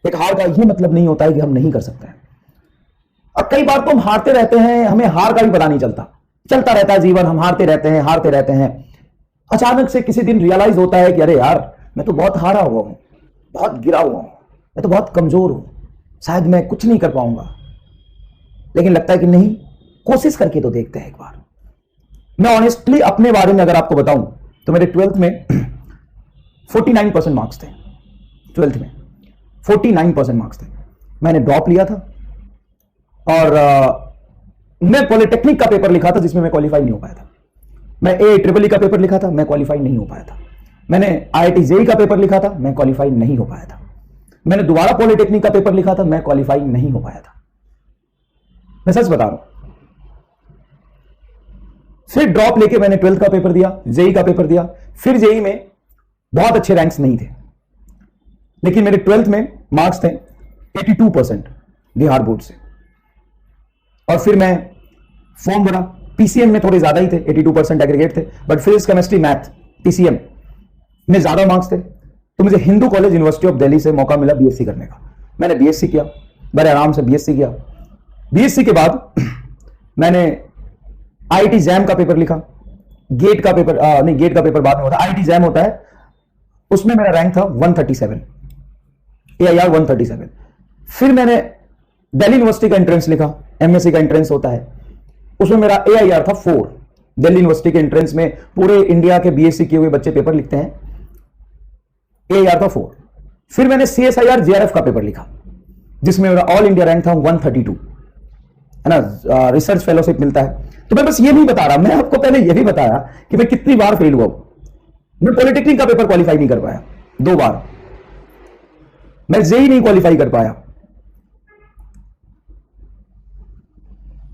एक हार का ये मतलब नहीं होता है कि हम नहीं कर सकते हैं। और कई बार तो हम हारते रहते हैं, हमें हार का भी पता नहीं चलता, चलता रहता है जीवन, हम हारते रहते हैं हारते रहते हैं। अचानक से किसी दिन रियलाइज होता है कि अरे यार, मैं तो बहुत हारा हुआ हूं, बहुत गिरा हुआ हूं, मैं तो बहुत कमजोर हूं, शायद मैं कुछ नहीं कर पाऊंगा। लेकिन लगता है कि नहीं, कोशिश करके तो देखते हैं एक बार। मैं ऑनेस्टली अपने बारे में अगर आपको बताऊं तो मेरे 12th में 49% मार्क्स थे। 12th में 49% मार्क्स थे। मैंने ड्रॉप लिया था और मैं पॉलिटेक्निक का पेपर लिखा था जिसमें मैं क्वालिफाई नहीं हो पाया था। मैं AEEE का पेपर लिखा था, मैं क्वालिफाई नहीं हो पाया था। मैंने IIT JEE का पेपर लिखा था, मैं क्वालिफाई नहीं हो पाया था। मैंने दोबारा पॉलिटेक्निक का पेपर लिखा था, मैं क्वालिफाई नहीं हो पाया था। मैं सच बता रहा हूं। फिर ड्रॉप लेके मैंने 12th का पेपर दिया, JEE का पेपर दिया। फिर JEE में बहुत अच्छे रैंक्स नहीं थे, लेकिन मेरे 12th में मार्क्स थे 82% बिहार बोर्ड से। और फिर मैं फॉर्म भरा, PCM में थोड़े ज्यादा ही थे, 82% एग्रीगेट थे, but physics chemistry math PCM में ज्यादा मार्क्स थे। तो मुझे Hindu college university of Delhi से मौका मिला BSc करने का। मैंने BSc किया, बड़े आराम से BSc किया। BSc के बाद मैंने IIT जैम का पेपर लिखा। गेट का पेपर नहीं, गेट का पेपर बाद में होता है, IIT जैम होता है, उसमें मेरा रैंक था 137, AIR 137। फिर मैंने दिल्ली यूनिवर्सिटी का एंट्रेंस लिखा, MSc का एंट्रेंस होता है, उसमें मेरा AIR था 4। दिल्ली यूनिवर्सिटी के एंट्रेंस में पूरे इंडिया के BSc किए हुए बच्चे पेपर लिखते हैं, AIR था 4। फिर मैंने CSIR JRF का पेपर लिखा जिसमें मेरा ऑल इंडिया रैंक था 132, है ना, रिसर्च फेलोशिप मिलता है। तो मैं बस ये नहीं बता रहा, मैं आपको पहले ये भी बताया कि मैं कितनी बार फेल हुआ हूं। मैं पॉलिटेक्निक का पेपर क्वालिफाई नहीं कर पाया 2 बार, मैं JEE नहीं क्वालिफाई कर पाया।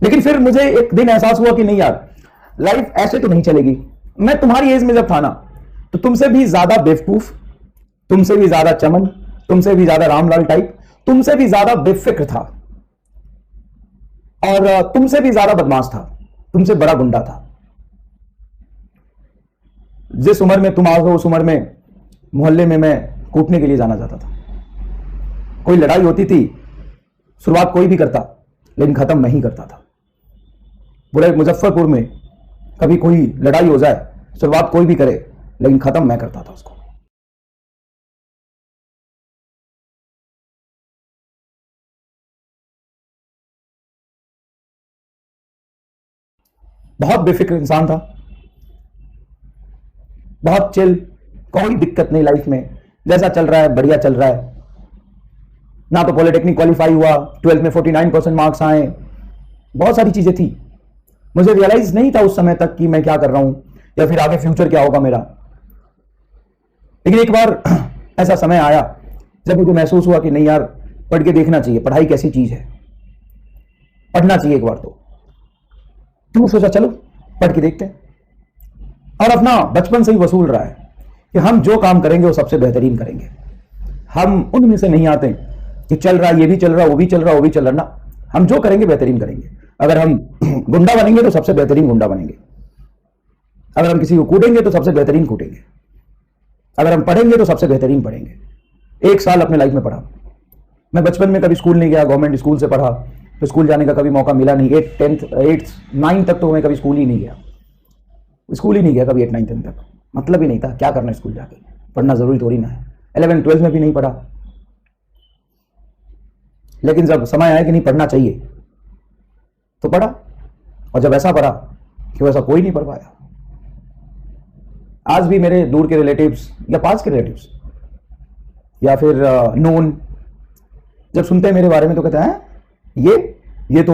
लेकिन फिर मुझे एक दिन एहसास हुआ कि नहीं यार, लाइफ ऐसे तो नहीं चलेगी। मैं तुम्हारी एज में जब था ना, तो तुमसे भी ज्यादा बेवकूफ, तुमसे भी ज्यादा चमन, तुमसे भी ज्यादा रामलाल टाइप, तुमसे भी ज्यादा बेफिक्र था, और तुमसे भी ज्यादा बदमाश था, तुमसे बड़ा गुंडा था। जिस उम्र में तुम आओगे उस उम्र में मोहल्ले में मैं कूटने के लिए जाना चाहता था। कोई लड़ाई होती थी, शुरुआत कोई भी करता लेकिन खत्म नहीं करता था। पूरे मुजफ्फरपुर में कभी कोई लड़ाई हो जाए, शुरुआत कोई भी करे लेकिन खत्म मैं करता था उसको। बहुत बेफिक्र इंसान था, बहुत चिल, कोई दिक्कत नहीं लाइफ में, जैसा चल रहा है बढ़िया चल रहा है। ना तो पॉलिटेक्निक क्वालिफाई हुआ, 12th में 49% मार्क्स आए, बहुत सारी चीजें थी। मुझे रियलाइज नहीं था उस समय तक कि मैं क्या कर रहा हूं या फिर आगे फ्यूचर क्या होगा मेरा। लेकिन एक बार ऐसा समय आया जब मुझे महसूस हुआ कि नहीं यार, पढ़ के देखना चाहिए, पढ़ाई कैसी चीज है, पढ़ना चाहिए एक बार। तो सोचा चलो पढ़ के देखते हैं। और अपना बचपन से ही वसूल रहा है कि हम जो काम करेंगे वो सबसे बेहतरीन करेंगे। हम उनमें से नहीं आते कि चल रहा ये भी चल रहा, वो भी चल रहा, वो भी चल रहा, ना, हम जो करेंगे बेहतरीन करेंगे। अगर हम गुंडा बनेंगे तो सबसे बेहतरीन गुंडा बनेंगे, अगर हम किसी को कूटेंगे तो सबसे बेहतरीन कूटेंगे, अगर हम पढ़ेंगे तो सबसे बेहतरीन पढ़ेंगे। 1 साल अपने लाइफ में पढ़ा। मैं बचपन में कभी स्कूल नहीं गया, गवर्नमेंट स्कूल से पढ़ा, तो स्कूल जाने का कभी मौका मिला नहीं। 8th 10th 8th 9th तक तो मैं कभी स्कूल ही नहीं गया, स्कूल ही नहीं गया कभी 8th 9th 10th तक। मतलब ही नहीं था, क्या करना है स्कूल जाके, पढ़ना जरूरी थोड़ी ना है। 11th 12th में भी नहीं पढ़ा। लेकिन जब समय आया कि नहीं पढ़ना चाहिए तो पढ़ा, और जब ऐसा पढ़ा कि वैसा कोई नहीं पढ़ पाया। आज भी मेरे दूर के रिलेटिव्स या पास के रिलेटिव्स या फिर नोन जब सुनते हैं मेरे बारे में तो कहते हैं ये तो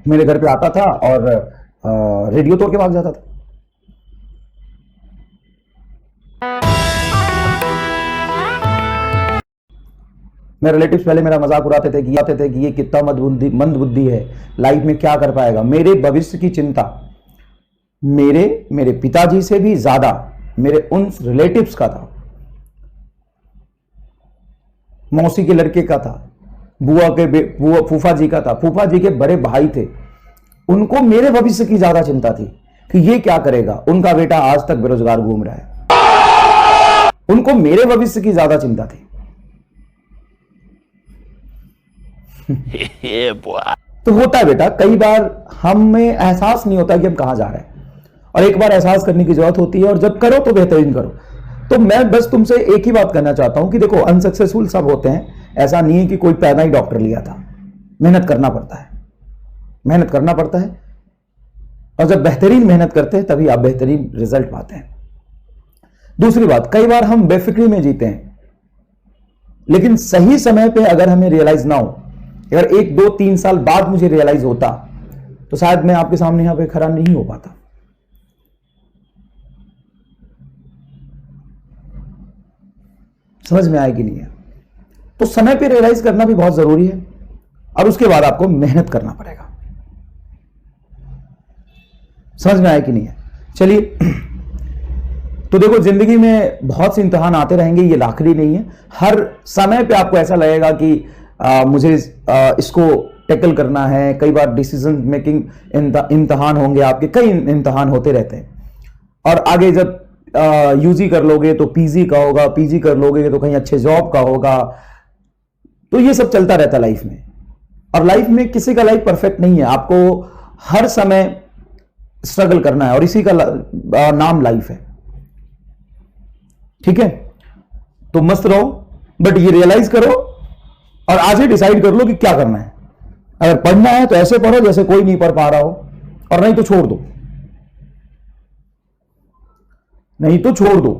मेरे घर पे आता था और रेडियो तोड़ के भाग जाता था। मेरे रिलेटिव्स पहले मेरा मजाक उड़ाते थे कि ये कितना मंद बुद्धि है, लाइफ में क्या कर पाएगा। मेरे भविष्य की चिंता मेरे पिताजी से भी ज्यादा मेरे उन रिलेटिव्स का था। मौसी के लड़के का था, बुआ फूफा जी का था, फूफा जी के बड़े भाई थे। उनको मेरे भविष्य की ज्यादा चिंता थी कि ये क्या करेगा, उनका बेटा आज तक बेरोजगार घूम रहा है। उनको मेरे भविष्य की ज्यादा चिंता थी। तो होता है बेटा, कई बार हमें एहसास नहीं होता कि हम कहां जा रहे हैं, और एक बार एहसास करने की जरूरत होती है, और जब करो तो बेहतरीन करो। तो मैं बस तुमसे एक ही बात करना चाहता हूं कि देखो, अनसक्सेसफुल सब होते हैं, ऐसा नहीं है कि कोई पैदा ही डॉक्टर लिया था। मेहनत करना पड़ता है, मेहनत करना पड़ता है, और जब बेहतरीन मेहनत करते हैं तभी आप बेहतरीन रिजल्ट पाते हैं। दूसरी बात, कई बार हम बेफिक्री में जीते हैं, लेकिन सही समय पे अगर हमें रियलाइज ना हो, अगर 1, 2, 3 साल बाद मुझे रियलाइज होता, तो शायद मैं आपके सामने यहां पे खड़ा नहीं हो पाता। समझ में आएगी नहीं है? तो समय पे रियलाइज करना भी बहुत जरूरी है, और उसके बाद आपको मेहनत करना पड़ेगा। समझ में आया कि नहीं है? चलिए, तो देखो, जिंदगी में बहुत से इम्तिहान आते रहेंगे, ये आखिरी नहीं है। हर समय पे आपको ऐसा लगेगा कि मुझे इसको टैकल करना है। कई बार डिसीजन मेकिंग इम्तिहान होंगे, आपके कई इम्तिहान होते रहते हैं। और आगे जब यूजी कर लोगे तो पीजी का होगा, पीजी कर लोगे तो कहीं अच्छे जॉब का होगा। तो ये सब चलता रहता है लाइफ में, और लाइफ में किसी का लाइफ परफेक्ट नहीं है। आपको हर समय स्ट्रगल करना है, और इसी का नाम लाइफ है। ठीक है? तो मस्त रहो, बट ये रियलाइज करो, और आज ही डिसाइड कर लो कि क्या करना है। अगर पढ़ना है तो ऐसे पढ़ो जैसे कोई नहीं पढ़ पा रहा हो, और नहीं तो छोड़ दो, नहीं तो छोड़ दो,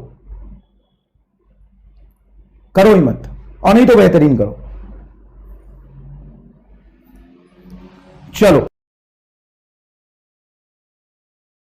करो ही मत, और नहीं तो बेहतरीन करो। चलो।